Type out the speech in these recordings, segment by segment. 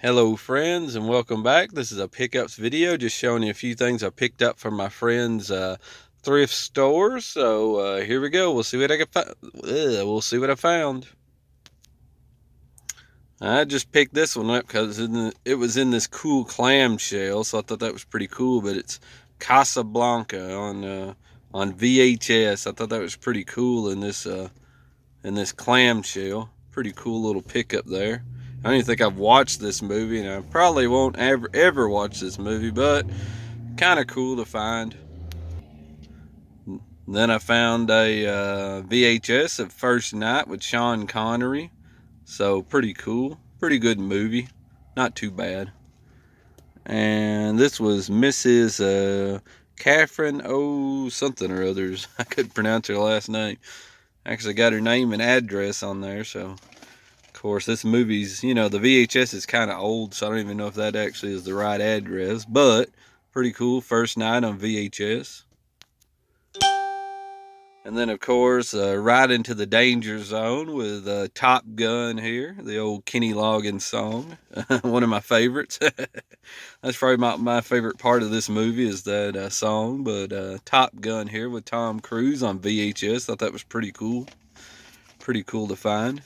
Hello friends and welcome back. This is a pickups video just showing you a few things I picked up from my friend's thrift store. So here we go. We'll see what I can find. We'll see what I found. I just picked this one up because it was in this cool clamshell, so I thought that was pretty cool. But it's Casablanca on VHS. I thought that was pretty cool in this clamshell. Pretty cool little pickup there. I don't even think I've watched this movie, and I probably won't ever watch this movie, but kind of cool to find. Then I found a VHS of First Night with Sean Connery, so pretty cool, pretty good movie, not too bad. And this was Mrs. Catherine O something or others. I couldn't pronounce her last name. Actually got her name and address on there, so of course, this movie's, the VHS is kind of old, so I don't even know if that actually is the right address, but pretty cool. First Night on VHS. And then, of course, right into the danger zone with Top Gun here, the old Kenny Loggins song, one of my favorites. That's probably my favorite part of this movie is that song, but Top Gun here with Tom Cruise on VHS. Thought that was pretty cool. Pretty cool to find.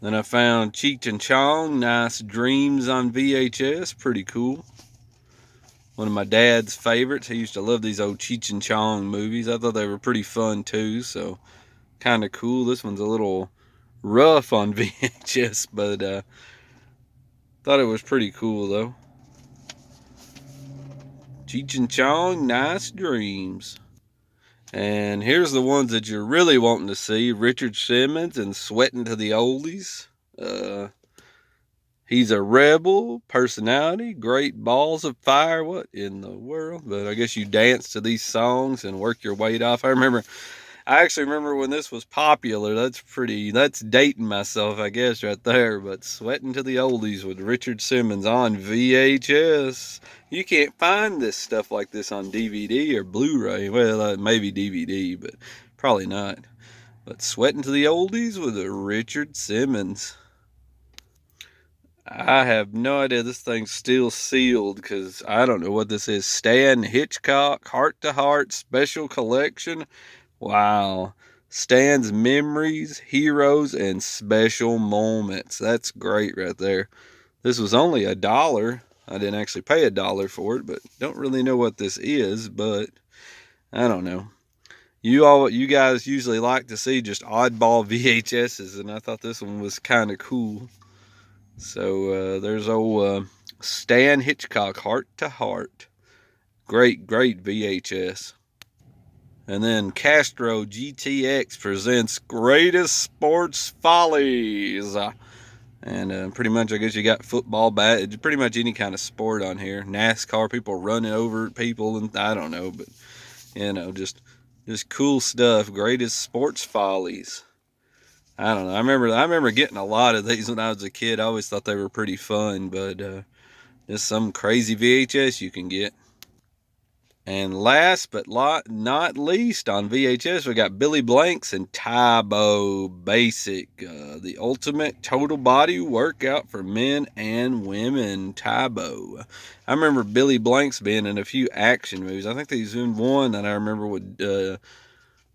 Then I found Cheech and Chong, Nice Dreams on VHS. Pretty cool. One of my dad's favorites. He used to love these old Cheech and Chong movies. I thought they were pretty fun too, so kind of cool. This one's a little rough on VHS, but thought it was pretty cool though. Cheech and Chong, Nice Dreams. And here's the ones that you're really wanting to see. Richard Simmons and Sweating to the Oldies. He's a rebel personality, great balls of fire. What in the world? But I guess you dance to these songs and work your weight off. I actually remember when this was popular. That's dating myself, I guess, right there. But Sweating to the Oldies with Richard Simmons on VHS. You can't find this stuff like this on DVD or Blu-ray. Well, maybe DVD, but probably not. But Sweating to the Oldies with Richard Simmons. I have no idea. This thing's still sealed because I don't know what this is. Stan Hitchcock Heart to Heart Special Collection. Wow. Stan's Memories, Heroes, and Special Moments. That's great right there. This was only $1. I didn't actually pay $1 for it, but don't really know what this is, but I don't know. You guys usually like to see just oddball VHSs, and I thought this one was kind of cool. So there's old Stan Hitchcock, Heart to Heart. Great VHS. And then Castro GTX presents Greatest Sports Follies. And pretty much, I guess you got football, pretty much any kind of sport on here. NASCAR, people running over people, and I don't know, but just cool stuff. Greatest Sports Follies. I don't know. I remember getting a lot of these when I was a kid. I always thought they were pretty fun, but just some crazy VHS you can get. And last but not least on VHS, we got Billy Blanks and Tybo Basic, the ultimate total body workout for men and women. Tybo. I remember Billy Blanks being in a few action movies. I think he's in one that I remember with.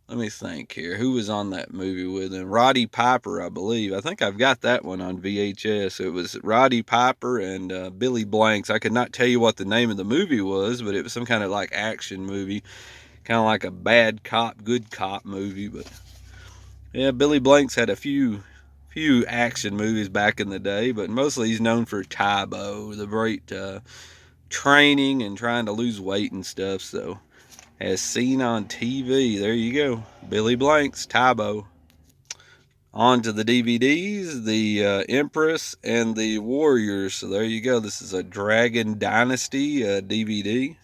Let me think here. Who was on that movie with him? Roddy Piper, I believe. I think I've got that one on VHS. It was Roddy Piper and Billy Blanks. I could not tell you what the name of the movie was, but it was some kind of like action movie. Kind of like a bad cop, good cop movie. But yeah, Billy Blanks had a few action movies back in the day, but mostly he's known for Tybo, the great training and trying to lose weight and stuff. So as seen on TV. There you go. Billy Blanks, Tybo. On to the DVDs, the Empress and the Warriors. So there you go. This is a Dragon Dynasty DVD.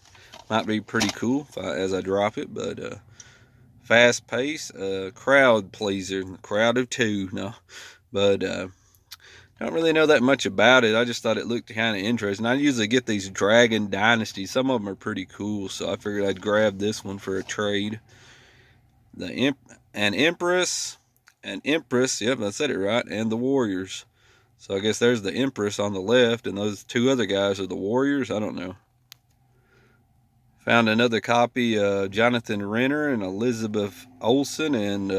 Might be pretty cool as I drop it, but fast pace, crowd pleaser, crowd of two. No, but I don't really know that much about it. I just thought it looked kind of interesting. I usually get these Dragon Dynasty. Some of them are pretty cool, so I figured I'd grab this one for a trade. the an Empress, yep, I said it right, and the Warriors. So I guess there's the Empress on the left, and those two other guys are the Warriors. I don't know. Found another copy, Jonathan Renner and Elizabeth Olsen and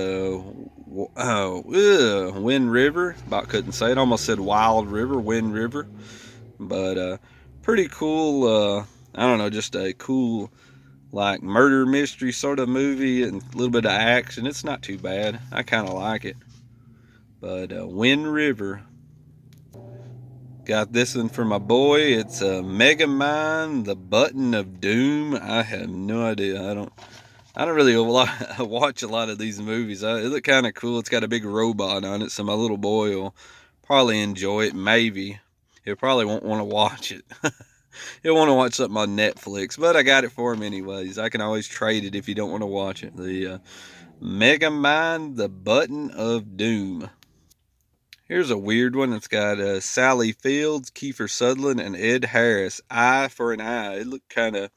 Wind River. About couldn't say it. Almost said Wild River, Wind River. But pretty cool. I don't know, just a cool like murder mystery sort of movie and a little bit of action. It's not too bad. I kind of like it. But Wind River. Got this one for my boy. It's a Megamind, the Button of Doom. I have no idea. I don't really watch a lot of these movies. It look kind of cool. It's got a big robot on it, so my little boy will probably enjoy it. Maybe he'll probably won't want to watch it. He'll want to watch something on Netflix, but I got it for him anyways. I can always trade it if you don't want to watch it. The Megamind, the Button of Doom. Here's a weird one. It's got Sally Fields, Kiefer Sutherland, and Ed Harris. Eye for an Eye. It looked kind of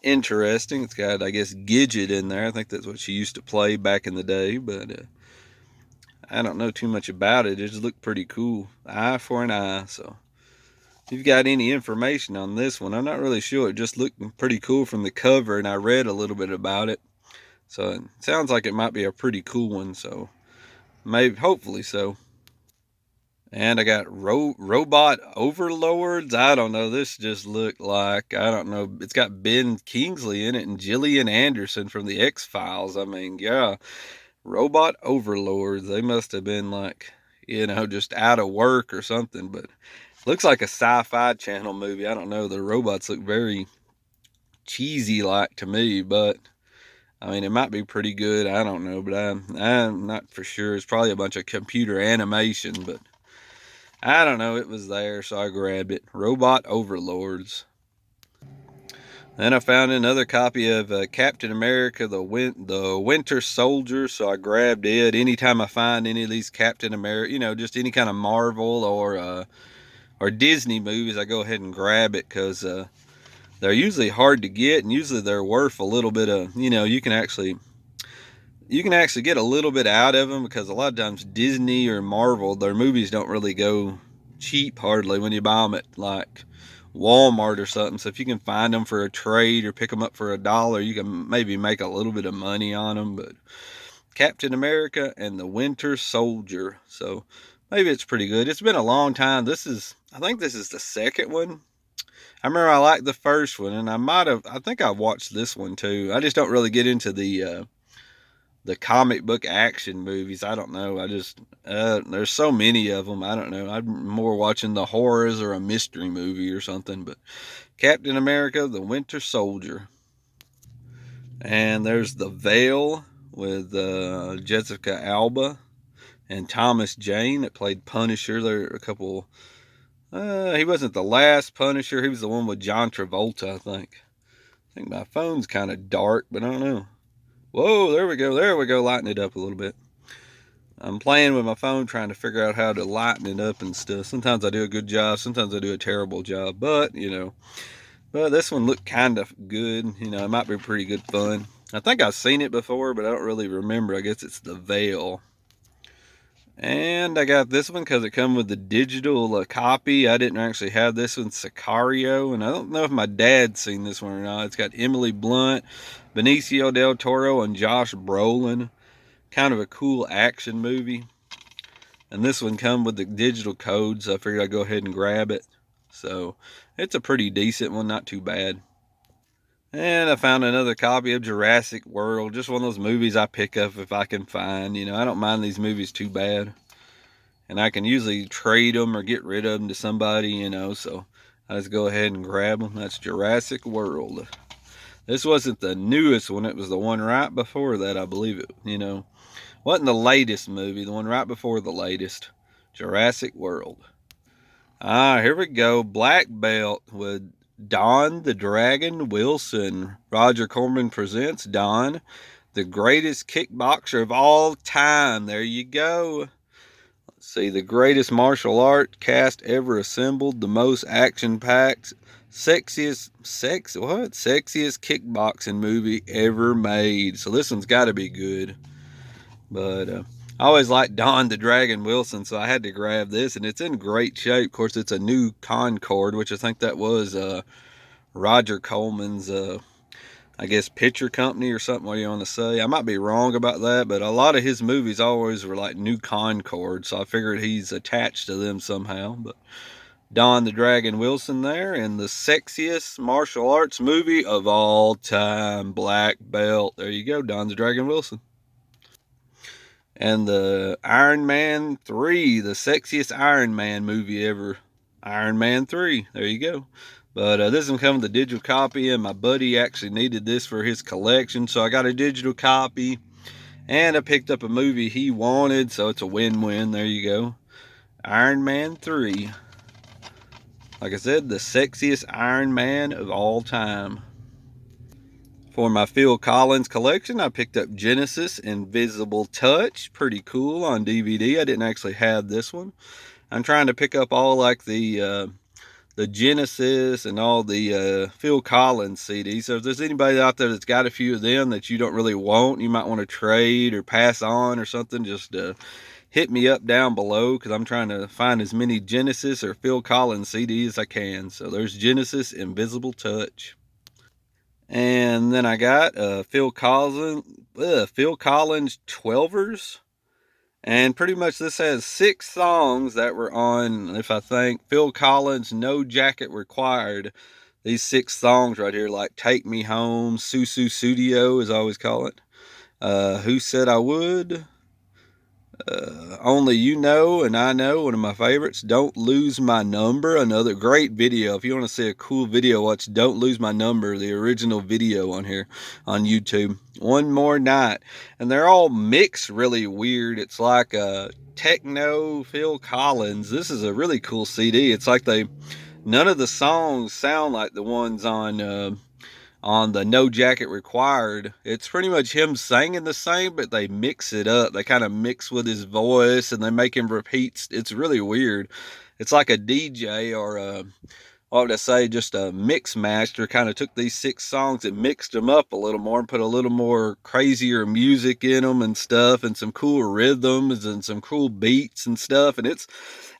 interesting. It's got, I guess, Gidget in there. I think that's what she used to play back in the day, but I don't know too much about it. It just looked pretty cool. Eye for an Eye. So if you've got any information on this one, I'm not really sure. It just looked pretty cool from the cover, and I read a little bit about it. So it sounds like it might be a pretty cool one. So maybe, hopefully so. And I got Robot Overlords. I don't know. This just looked like, I don't know. It's got Ben Kingsley in it and Gillian Anderson from the X-Files. I mean, yeah. Robot Overlords. They must have been like, just out of work or something. But looks like a sci-fi channel movie. I don't know. The robots look very cheesy like to me. But, I mean, it might be pretty good. I don't know. But I'm not for sure. It's probably a bunch of computer animation. But I don't know, it was there, so I grabbed it. Robot Overlords. Then I found another copy of Captain America, the Winter Soldier, so I grabbed it. Anytime I find any of these Captain America, just any kind of Marvel or Disney movies, I go ahead and grab it because they're usually hard to get, and usually they're worth a little bit of, you can actually get a little bit out of them, because a lot of times Disney or Marvel, their movies don't really go cheap hardly when you buy them at like Walmart or something. So if you can find them for a trade or pick them up for $1, you can maybe make a little bit of money on them. But Captain America and the Winter Soldier, so maybe it's pretty good. It's been a long time. I think this is the second one. I remember I liked the first one, and I think I watched this one too. I just don't really get into the comic book action movies. I don't know. There's so many of them. I don't know. I'm more watching the horrors or a mystery movie or something. But Captain America, the Winter Soldier. And there's The Veil with Jessica Alba and Thomas Jane that played Punisher. There are a couple. He wasn't the last Punisher. He was the one with John Travolta, I think. I think my phone's kind of dark, but I don't know. Whoa, there we go. There we go. Lighten it up a little bit. I'm playing with my phone trying to figure out how to lighten it up and stuff. Sometimes I do a good job. Sometimes I do a terrible job. But, but this one looked kind of good. It might be pretty good fun. I think I've seen it before, but I don't really remember. I guess it's The Veil. And I got this one because it come with the digital copy. I didn't actually have this one, Sicario, and I don't know if my dad's seen this one or not. It's got Emily Blunt, Benicio del Toro, and Josh Brolin. Kind of a cool action movie. And this one come with the digital code, so I figured I'd go ahead and grab it. So it's a pretty decent one, not too bad. And I found another copy of Jurassic World. Just one of those movies I pick up if I can find. I don't mind these movies too bad. And I can usually trade them or get rid of them to somebody, so I just go ahead and grab them. That's Jurassic World. This wasn't the newest one. It was the one right before that, I believe it. Wasn't the latest movie. The one right before the latest. Jurassic World. Here we go. Black Belt with Don the Dragon Wilson. Roger Corman presents Don, the greatest kickboxer of all time. There you go. Let's see, the greatest martial art cast ever assembled, the most action-packed, Sexiest kickboxing movie ever made. So this one's got to be good. But I always liked Don the Dragon Wilson, so I had to grab this, and it's in great shape. Of course, it's a new Concorde, which I think that was Roger Coleman's, I guess, picture company or something. What do you want to say? I might be wrong about that, but a lot of his movies always were like new Concorde, so I figured he's attached to them somehow. But Don the Dragon Wilson there, and the sexiest martial arts movie of all time, Black Belt. There you go, Don the Dragon Wilson. And the Iron Man 3, the sexiest Iron Man movie ever. Iron Man 3. There you go. But this one comes with a digital copy, and my buddy actually needed this for his collection, so I got a digital copy, and I picked up a movie he wanted, so it's a win-win. There you go. Iron Man 3. Like I said, the sexiest Iron Man of all time. For my Phil Collins collection, I picked up Genesis Invisible Touch. Pretty cool on DVD. I didn't actually have this one. I'm trying to pick up all like the Genesis and all the Phil Collins CDs. So if there's anybody out there that's got a few of them that you don't really want, you might want to trade or pass on or something, just hit me up down below, because I'm trying to find as many Genesis or Phil Collins CDs as I can. So there's Genesis Invisible Touch. And then I got Phil Collins 12ers. And pretty much this has 6 songs that were on, if I think, Phil Collins No Jacket Required. These 6 songs right here, like Take Me Home, Susu Studio, as I always call it. Who Said I Would? Only You Know and I Know, one of my favorites. Don't Lose My Number, another great video. If you want to see a cool video, watch Don't Lose My Number, the original video on here on YouTube. One More Night. And they're all mixed really weird. It's like techno Phil Collins. This is a really cool CD. It's like none of the songs sound like the ones on the No Jacket Required. It's pretty much him singing the same, but they mix it up. They kind of mix with his voice, and they make him repeat. It's really weird. It's like a DJ or what would I say, just a mix master kind of took these 6 songs and mixed them up a little more and put a little more crazier music in them and stuff, and some cool rhythms and some cool beats and stuff. And it's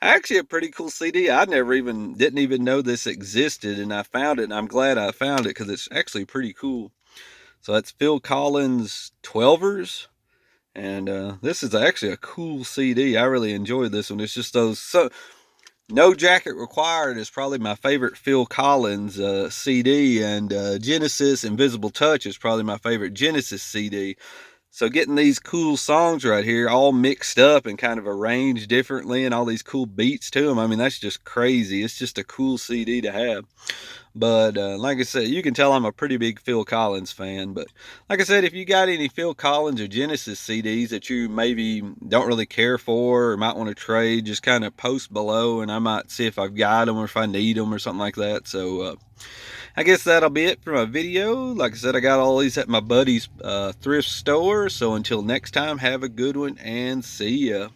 actually a pretty cool CD. I didn't even know this existed, and I found it, and I'm glad I found it, because it's actually pretty cool. So that's Phil Collins 12ers. And this is actually a cool CD. I really enjoyed this one. It's just No Jacket Required is probably my favorite Phil Collins CD, and Genesis Invisible Touch is probably my favorite Genesis CD. So getting these cool songs right here all mixed up and kind of arranged differently, and all these cool beats to them, I mean, that's just crazy. It's just a cool CD to have. But like I said, you can tell I'm a pretty big Phil Collins fan. But like I said, if you got any Phil Collins or Genesis CDs that you maybe don't really care for or might want to trade, just kind of post below, and I might see if I've got them or if I need them or something like that. So I guess that'll be it for my video. Like I said, I got all these at my buddy's thrift store. So until next time, have a good one and see ya.